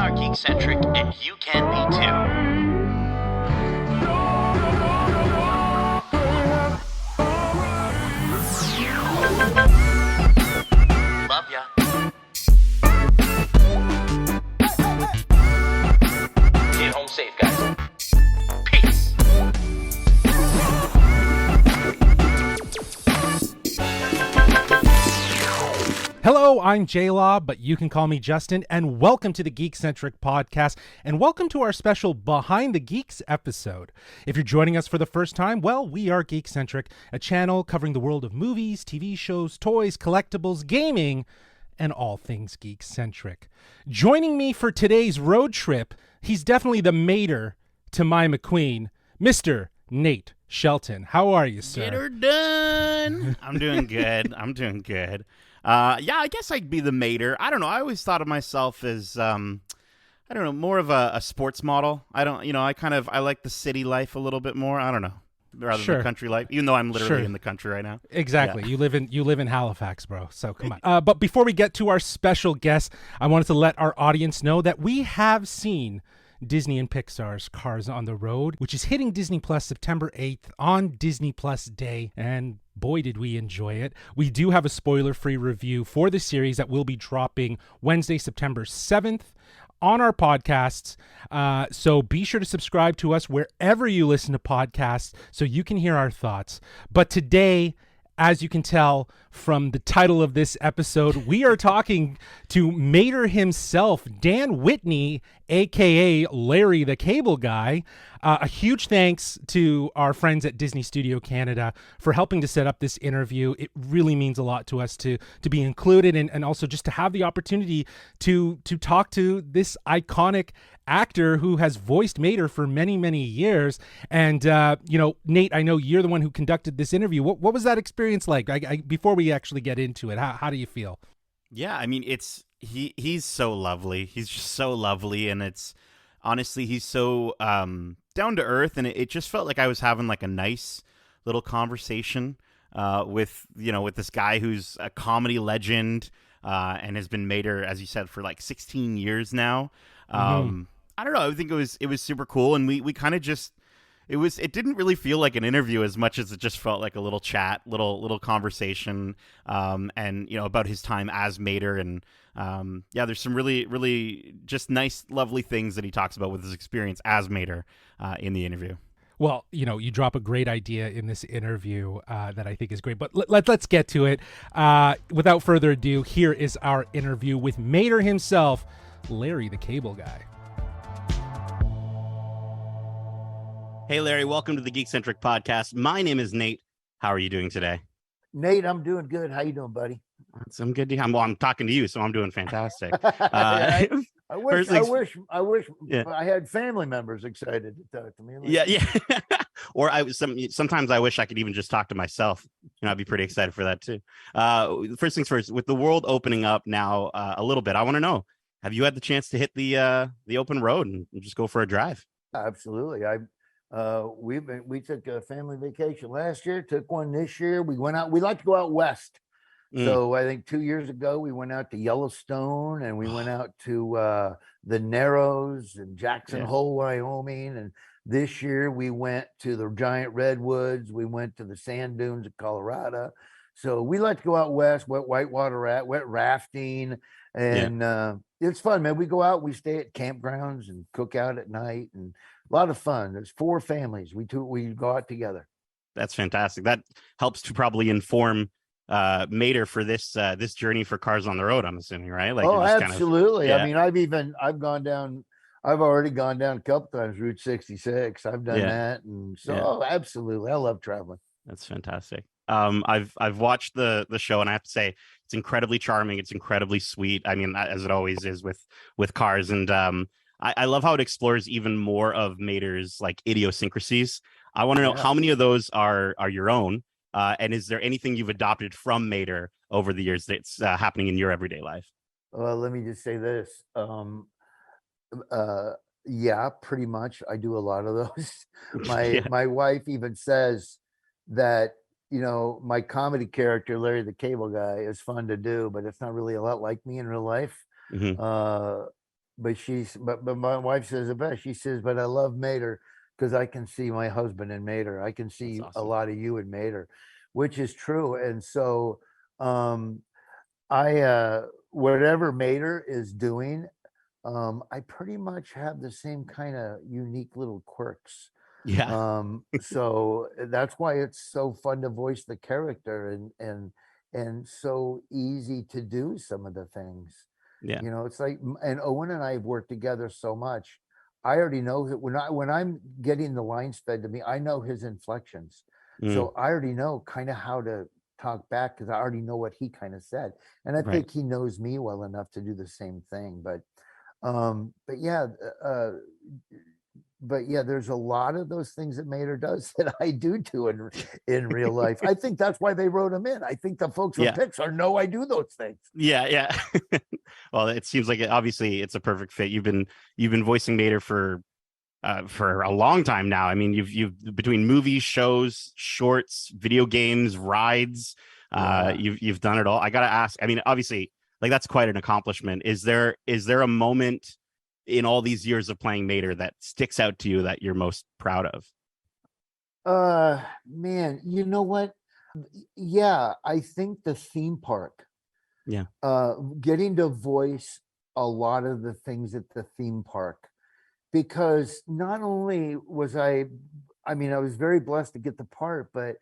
are Geekcentric, and you can be too. Love ya. Get home safe, guys. Peace. Hello, I'm J-Law, but you can call me Justin, and welcome to the Geekcentric podcast, and welcome to our special Behind the Geeks episode. If you're joining us for the first time, well, we are Geekcentric, a channel covering the world of movies, TV shows, toys, collectibles, gaming, and all things geek-centric. Joining me for today's road trip, he's definitely the mater to my McQueen, Mr. Nate Shelton. How are you, sir? Get her done. I'm doing good. Yeah, I guess I'd be the mater. I don't know. I always thought of myself as, I don't know, more of a sports model. I like the city life a little bit more. I don't know, rather than the country life, even though I'm literally in the country right now. Exactly. Yeah. You live in Halifax, bro. So come on. But before we get to our special guest, I wanted to let our audience know that we have seen Disney and Pixar's Cars on the Road, which is hitting Disney Plus September 8th on Disney Plus Day, and boy did we enjoy it. We do have a spoiler-free review for the series that will be dropping Wednesday, September 7th on our podcasts. So be sure to subscribe to us wherever you listen to podcasts so you can hear our thoughts. But today, as you can tell from the title of this episode, we are talking to Mater himself, Dan Whitney, a.k.a. Larry the Cable Guy. A huge thanks to our friends at Disney Studio Canada for helping to set up this interview. It really means a lot to us to be included and also just to have the opportunity to talk to this iconic actor who has voiced Mater for many, many years. And, Nate, I know you're the one who conducted this interview. What was that experience like? Before we actually get into it, how do you feel? Yeah, I mean, he's so lovely. He's just so lovely, and it's honestly, he's so down to earth, and it just felt like I was having like a nice little conversation with this guy who's a comedy legend and has been Mater, as you said, for like 16 years now. I don't know. I think it was super cool, and we kind of just it didn't really feel like an interview as much as it just felt like a little chat, little conversation, and about his time as Mater, and there's some really, really just nice, lovely things that he talks about with his experience as Mater in the interview. Well, you drop a great idea in this interview that I think is great, but let's get to it. Without further ado, here is our interview with Mater himself, Larry the Cable Guy. Hey, Larry, welcome to the Geekcentric podcast. My name is Nate. How are you doing today? Nate, I'm doing good. How you doing, buddy? I'm good. I'm talking to you, so I'm doing fantastic. I wish Yeah. I had family members excited to talk to me. Yeah. Or sometimes I wish I could even just talk to myself. I'd be pretty excited for that too. First things first, with the world opening up now a little bit, I want to know, have you had the chance to hit the open road and just go for a drive? Absolutely. We took a family vacation last year, took one this year. We went out. We like to go out west. So I think 2 years ago we went out to Yellowstone, and we went out to the Narrows and Jackson Hole, Wyoming. And this year we went to the giant redwoods. We went to the sand dunes of Colorado. So we like to go out west, wet rafting, and it's fun, man. We go out, we stay at campgrounds and cook out at night, and a lot of fun. There's 4 families. We go out together. That's fantastic. That helps to probably inform Mater for this journey for Cars on the Road, I'm assuming, right? Like, absolutely. I mean, I've already gone down a couple times Route 66. I've done that, and so absolutely, I love traveling. That's fantastic. I've watched the show, and I have to say it's incredibly charming. It's incredibly sweet. I mean, as it always is with Cars, and I love how it explores even more of Mater's like idiosyncrasies. I want to know how many of those are your own, and is there anything you've adopted from Mater over the years that's happening in your everyday life? Well, let me just say this. Pretty much. I do a lot of those. My wife even says that, my comedy character, Larry the Cable Guy, is fun to do, but it's not really a lot like me in real life. but my wife says it best. She says, but I love Mater because I can see my husband in Mater. I can That's see a awesome. lot of you in Mater, which is true. And so I whatever Mater is doing, I pretty much have the same kind of unique little quirks. Yeah. So that's why it's so fun to voice the character and so easy to do some of the things. Yeah. It's like, and Owen and I have worked together so much. I already know that when I'm getting the lines fed to me, I know his inflections. Mm, So I already know kind of how to talk back because I already know what he kind of said. And I right. think he knows me well enough to do the same thing. But yeah, there's a lot of those things that Mater does that I do in real life. I think that's why they wrote him in. I think the folks from Yeah. Pixar know I do those things. Yeah. Yeah. Well, it seems like obviously it's a perfect fit. You've been voicing Mater for a long time now. I mean, you've between movies, shows, shorts, video games, rides, Yeah. you've done it all. I gotta ask. I mean, obviously, like that's quite an accomplishment. Is there a moment in all these years of playing Mater that sticks out to you that you're most proud of? Man, you know what? Yeah, I think the theme park. Yeah. Getting to voice a lot of the things at the theme park, because not only was I mean, I was very blessed to get the part, but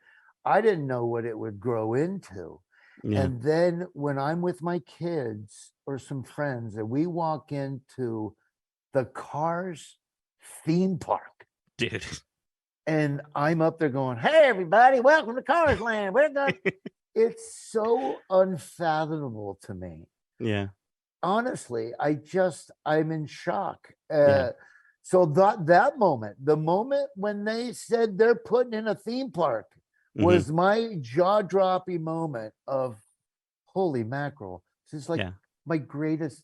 I didn't know what it would grow into. Yeah. And then when I'm with my kids or some friends and we walk into the Cars theme park, Dude. and I'm up there going, "Hey, everybody, welcome to Cars Land. We're going." It's so unfathomable to me. Yeah. Honestly, I'm in shock. Yeah. So that moment, the moment when they said they're putting in a theme park, Mhm. was my jaw-dropping moment of holy mackerel. This is like Yeah. my greatest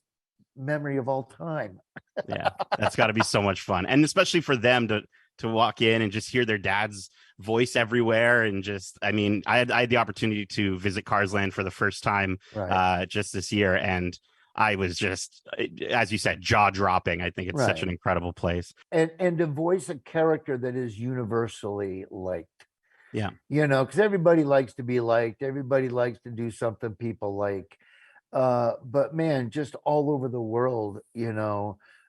memory of all time. Yeah. That's got to be so much fun, and especially for them to walk in and just hear their dad's voice everywhere. And just, I mean, I had the opportunity to visit Cars Land for the first time Right. just this year, and I was just, as you said, jaw dropping. I think it's such Right. an incredible place. And to voice a character that is universally liked. Yeah. Because everybody likes to be liked. Everybody likes to do something people like. But man, just all over the world,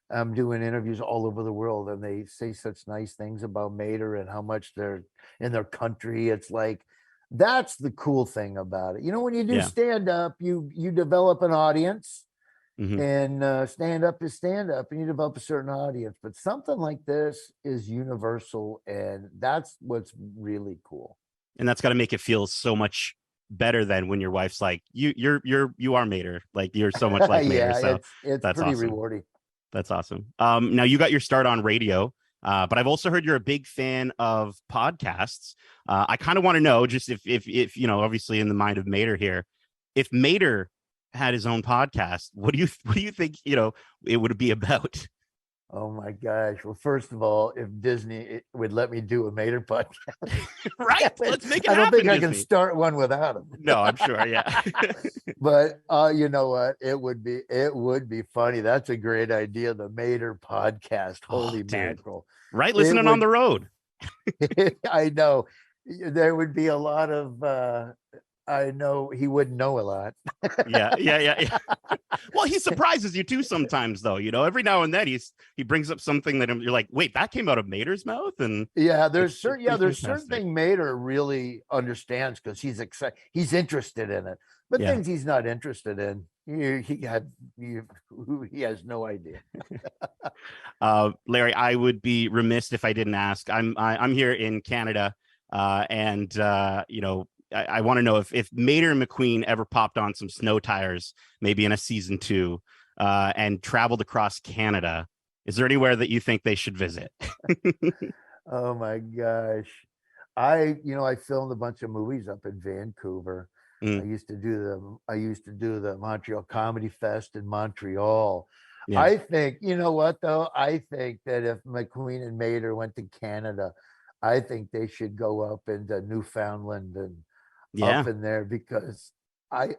I'm doing interviews all over the world and they say such nice things about Mater and how much they're in their country. It's like, that's the cool thing about it. When you do Yeah. stand up, you develop an audience, Hmm. and stand up is stand up and you develop a certain audience. But something like this is universal, and that's what's really cool. And that's got to make it feel so much better than when your wife's like, you are Mater, like you're so much like Mater. Yeah, So it's that's pretty awesome. rewarding. That's awesome. Now you got your start on radio, but I've also heard you're a big fan of podcasts. I kind of want to know, just if obviously in the mind of Mater here, if Mater had his own podcast, what do you think it would be about? Oh my gosh. Well, first of all, if Disney would let me do a Mater podcast, Right? Let's make it I don't happen, think I can Disney. start one without him. No, I'm sure. Yeah. But you know what? It would be funny. That's a great idea. The Mater podcast. Oh, Holy dude. mackerel. Right? It Listening on the would, road. I know there would be a lot of, I know he wouldn't know a lot. Yeah. Well, he surprises you too sometimes, though. Every now and then he brings up something that you're like, wait, that came out of Mater's mouth, and Yeah, it's pretty there's certain fantastic. thing Mater really understands because he's excited, he's interested in it. But Yeah. things he's not interested in, he has no idea. Larry, I would be remiss if I didn't ask. I'm here in Canada, and I want to know if Mater and McQueen ever popped on some snow tires, maybe in a season 2, and traveled across Canada. Is there anywhere that you think they should visit? Oh my gosh. I filmed a bunch of movies up in Vancouver. I Mm, used to do the Montreal Comedy Fest in Montreal. yeah, I think, you know what though? I think that if McQueen and Mater went to Canada, I think they should go up into Newfoundland and up yeah, in there because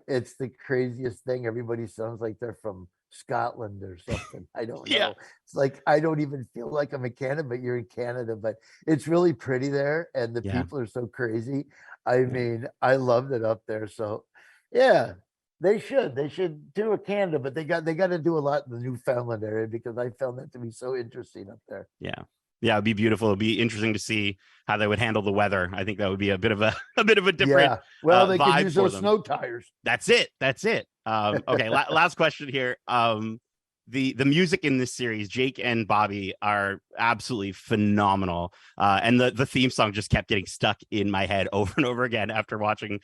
it's the craziest thing. Everybody sounds like they're from Scotland or something. I don't Yeah. know. It's like I don't even feel like I'm in Canada, but you're in Canada. But it's really pretty there, and the Yeah. people are so crazy. I mean, I loved it up there. So, yeah, they should. They should do a Canada, but they got to do a lot in the Newfoundland area because I found that to be so interesting up there. Yeah. Yeah, it'd be beautiful. It'd be interesting to see how they would handle the weather. I think that would be a bit of a bit of a different Yeah. Well, they could vibe use for those them. snow tires. That's it. That's it. Okay, last question here. The music in this series, Jake and Bobby, are absolutely phenomenal. And the theme song just kept getting stuck in my head over and over again after watching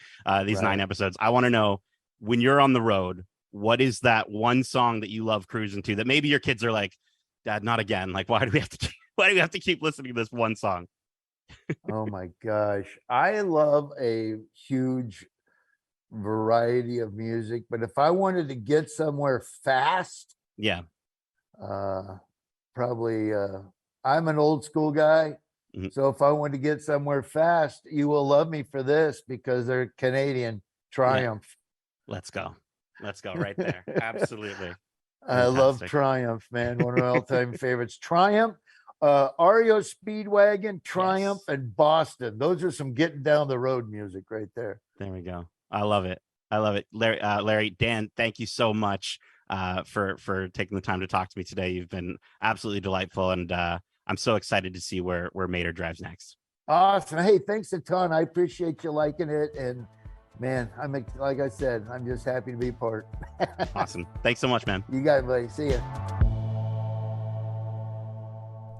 these 9 episodes. I want to know, when you're on the road, what is that one song that you love cruising to that maybe your kids are like, Dad, not again. Like, why do we have to keep listening to this one song? Oh my gosh. I love a huge variety of music, but if I wanted to get somewhere fast, Yeah. probably I'm an old school guy. Mhm. So if I wanted to get somewhere fast, You Will Love Me for this because they're Canadian. Triumph. Let's go right there. Absolutely. I love Fantastic. Triumph, man. One of my all-time favorites. Triumph, REO Speedwagon, Triumph, Yes. and Boston. Those are some getting down the road music right there. There we go. I love it. Larry, Dan, thank you so much for taking the time to talk to me today. You've been absolutely delightful, and I'm so excited to see where Mater drives next. Awesome. Hey, thanks a ton. I appreciate you liking it. And man, like I said, I'm just happy to be part. Awesome. Thanks so much, man. You got it, buddy. See ya.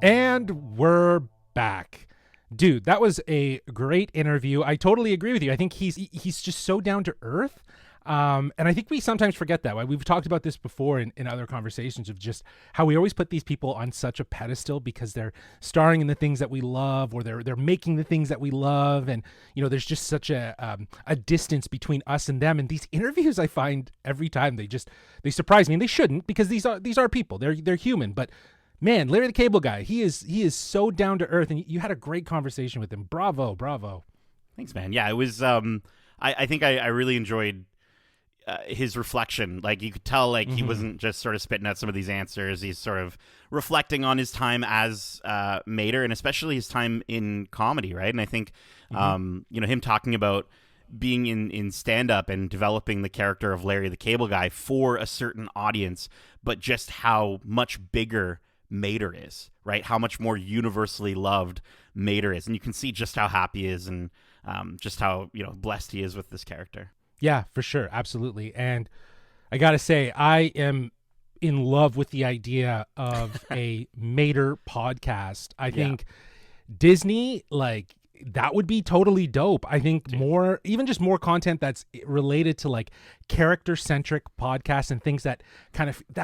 And we're back. Dude, that was a great interview. I totally agree with you. I think he's just so down to earth. And I think we sometimes forget that. We've talked about this before in other conversations of just how we always put these people on such a pedestal because they're starring in the things that we love, or they're making the things that we love. And, there's just such a distance between us and them. And these interviews, I find every time they surprise me, and they shouldn't, because these are people. They're human. But man, Larry the Cable Guy, he is so down to earth, and you had a great conversation with him. Bravo. Thanks, man. Yeah, it was, I think I really enjoyed his reflection. Like, you could tell, like, he wasn't just sort of spitting out some of these answers. He's sort of reflecting on his time as Mater, and especially his time in comedy, right? And I think, him talking about being in stand-up and developing the character of Larry the Cable Guy for a certain audience, but just how much bigger Mater is, right? How much more universally loved Mater is. And you can see just how happy he is, and just how, blessed he is with this character. Yeah, for sure. Absolutely. And I got to say, I am in love with the idea of a Mater podcast. I think Disney, like, that would be totally dope. I think more content that's related to like character centric podcasts and things that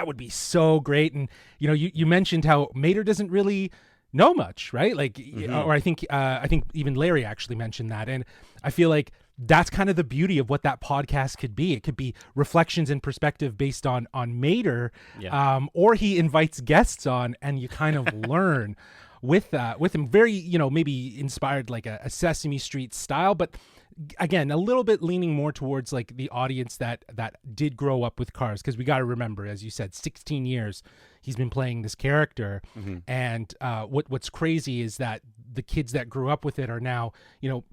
would be so great. And, you mentioned how Mater doesn't really know much, right? Like, or I think even Larry actually mentioned that. And I feel like that's kind of the beauty of what that podcast could be. It could be reflections and perspective based on Mater, or he invites guests on, and you kind of learn with him. Very, maybe inspired like a Sesame Street style, but again, a little bit leaning more towards like the audience that did grow up with Cars, because we got to remember, as you said, 16 years he's been playing this character. And what's crazy is that the kids that grew up with it are now,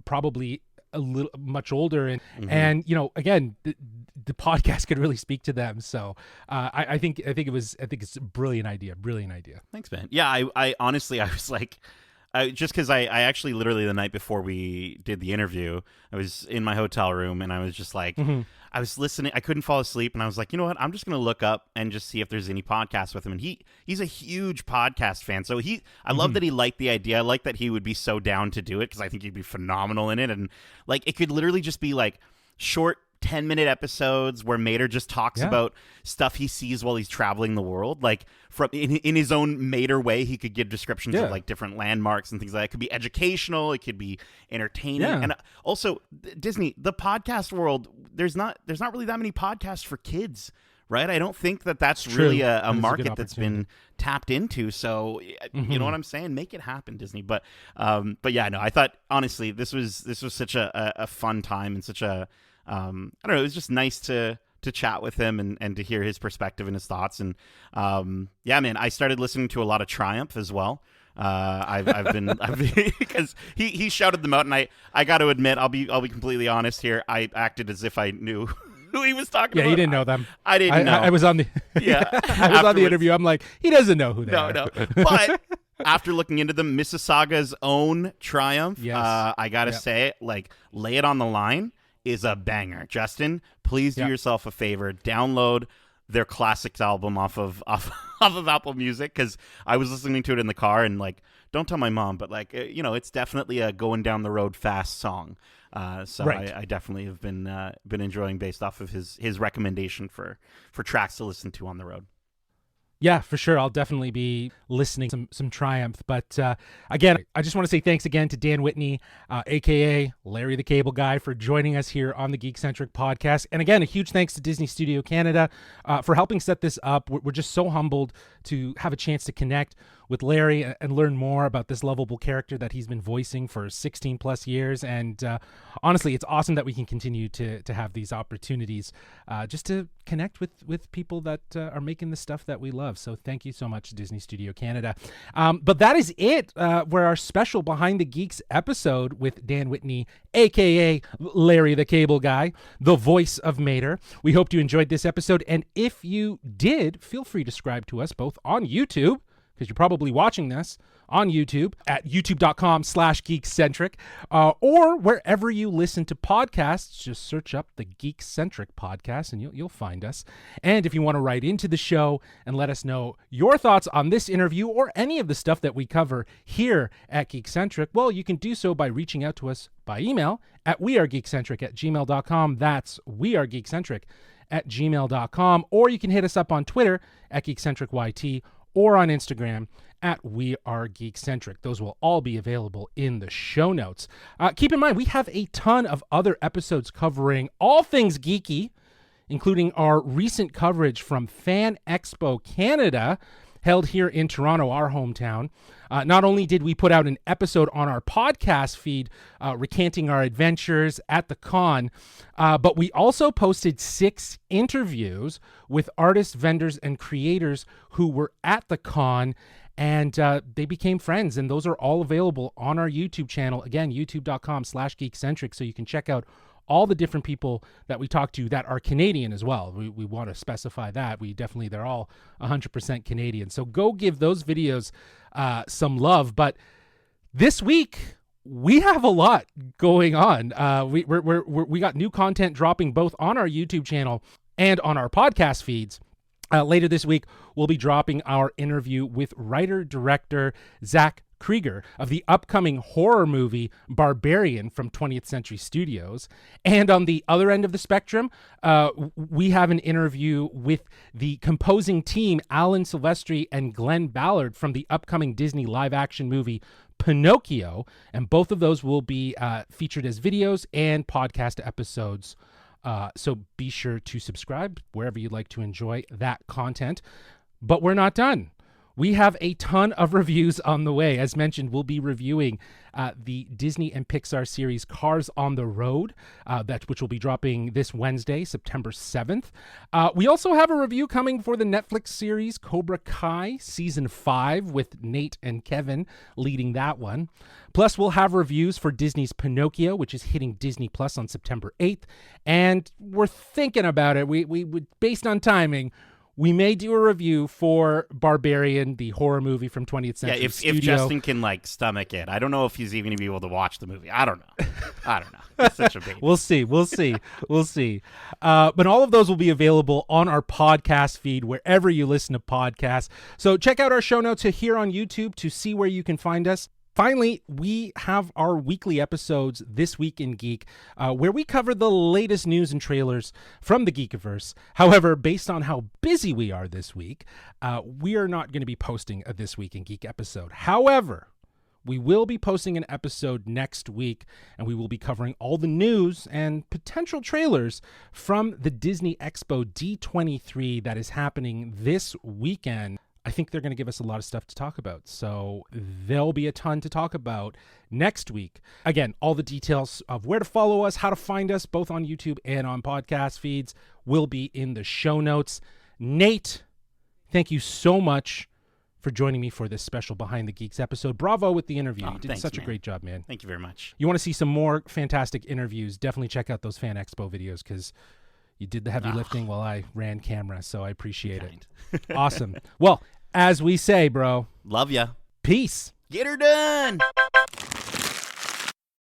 probably a little much older, and again, the podcast could really speak to them. So I think it's a brilliant idea. Thanks, man. Yeah, I honestly, I was like, just because I actually literally the night before we did the interview, I was in my hotel room, and I was just like, I was listening. I couldn't fall asleep, and I was like, you know what? I'm just gonna look up and just see if there's any podcasts with him. And he's a huge podcast fan, so I love that he liked the idea. I like that he would be so down to do it, because I think he'd be phenomenal in it. And like, it could literally just be like short 10-minute episodes where Mater just talks about stuff he sees while he's traveling the world. Like, from in his own Mater way, he could give descriptions of like different landmarks and things like that. It could be educational, it could be entertaining. And also, Disney, the podcast world, there's not really that many podcasts for kids, right? I don't think that's really a market that's been tapped into. So you know what I'm saying? Make it happen, Disney. But yeah, no, I thought honestly this was such a fun time, and such a I don't know, it was just nice to chat with him and to hear his perspective and his thoughts. And yeah, man, I started listening to a lot of Triumph as well. I've been because he shouted them out, and I got to admit, I'll be completely honest here. I acted as if I knew who he was talking about. Yeah, he didn't know them. I didn't know. I was on the I was on the interview. I'm like, he doesn't know who they are. No. But after looking into them, Mississauga's own Triumph, Yes. I gotta say, like, Lay It on the Line is a banger. Justin, please do yourself a favor, download their classics album off of Apple Music, because I was listening to it in the car, and like, don't tell my mom, but like, it's definitely a going down the road fast song. So Right. I definitely have been enjoying based off of his recommendation for tracks to listen to on the road. Yeah, for sure. I'll definitely be listening some Triumph. But again, I just want to say thanks again to Dan Whitney, a.k.a. Larry the Cable Guy, for joining us here on the Geekcentric podcast. And again, a huge thanks to Disney Studio Canada for helping set this up. We're just so humbled to have a chance to connect with Larry and learn more about this lovable character that he's been voicing for 16 plus years. And honestly, it's awesome that we can continue to have these opportunities just to connect with people that are making the stuff that we love. So thank you so much, Disney Studio Canada. But that is it for our special Behind the Geeks episode with Dan Whitney, a.k.a. Larry the Cable Guy, the voice of Mater. We hope you enjoyed this episode. And if you did, feel free to subscribe to us both on YouTube, because you're probably watching this on YouTube at youtube.com/Geekcentric, or wherever you listen to podcasts. Just search up the Geekcentric podcast and you'll find us. And if you want to write into the show and let us know your thoughts on this interview or any of the stuff that we cover here at Geekcentric, well, you can do so by reaching out to us by email at wearegeekcentric@gmail.com. That's wearegeekcentric@gmail.com. Or you can hit us up on Twitter at GeekcentricYT, or on Instagram at We Are Geekcentric. Those will all be available in the show notes. Keep in mind, we have a ton of other episodes covering all things geeky, including our recent coverage from Fan Expo Canada, held here in Toronto, our hometown. Not only did we put out an episode on our podcast feed recanting our adventures at the con, but we also posted 6 interviews with artists, vendors, and creators who were at the con, and they became friends. And those are all available on our YouTube channel. Again, youtube.com/Geekcentric, so you can check out all the different people that we talked to that are Canadian as well. We want to specify that. They're all 100% Canadian. So go give those videos some love. But this week, we have a lot going on. We got new content dropping both on our YouTube channel and on our podcast feeds. Later this week, we'll be dropping our interview with writer-director Zach Krieger of the upcoming horror movie Barbarian from 20th Century Studios. And on the other end of the spectrum, we have an interview with the composing team, Alan Silvestri and Glenn Ballard, from the upcoming Disney live-action movie Pinocchio. And both of those will be featured as videos and podcast episodes. So be sure to subscribe wherever you'd like to enjoy that content. But we're not done. We have a ton of reviews on the way. As mentioned, we'll be reviewing the Disney and Pixar series Cars on the Road, which will be dropping this Wednesday, September 7th. We also have a review coming for the Netflix series Cobra Kai Season 5, with Nate and Kevin leading that one. Plus, we'll have reviews for Disney's Pinocchio, which is hitting Disney Plus on September 8th. And we're thinking about it. We based on timing, we may do a review for Barbarian, the horror movie from 20th Century Studio. If Justin can stomach it. I don't know if he's even going to be able to watch the movie. I don't know. It's such a baby. We'll see. But all of those will be available on our podcast feed wherever you listen to podcasts. So check out our show notes here on YouTube to see where you can find us. Finally, we have our weekly episodes This Week in Geek, where we cover the latest news and trailers from the Geekiverse. However, based on how busy we are this week, we are not going to be posting a This Week in Geek episode. However, we will be posting an episode next week, and we will be covering all the news and potential trailers from the Disney Expo D23 that is happening this weekend. I think they're going to give us a lot of stuff to talk about. So there'll be a ton to talk about next week. Again, all the details of where to follow us, how to find us, both on YouTube and on podcast feeds, will be in the show notes. Nate, thank you so much for joining me for this special Behind the Geeks episode. Bravo with the interview. You did thanks, such man. a great job, man. Thank you very much. You want to see some more fantastic interviews, definitely check out those Fan Expo videos because you did the heavy lifting while I ran camera, so I appreciate it. Awesome. Well, as we say, bro, Love ya. peace. Get her done.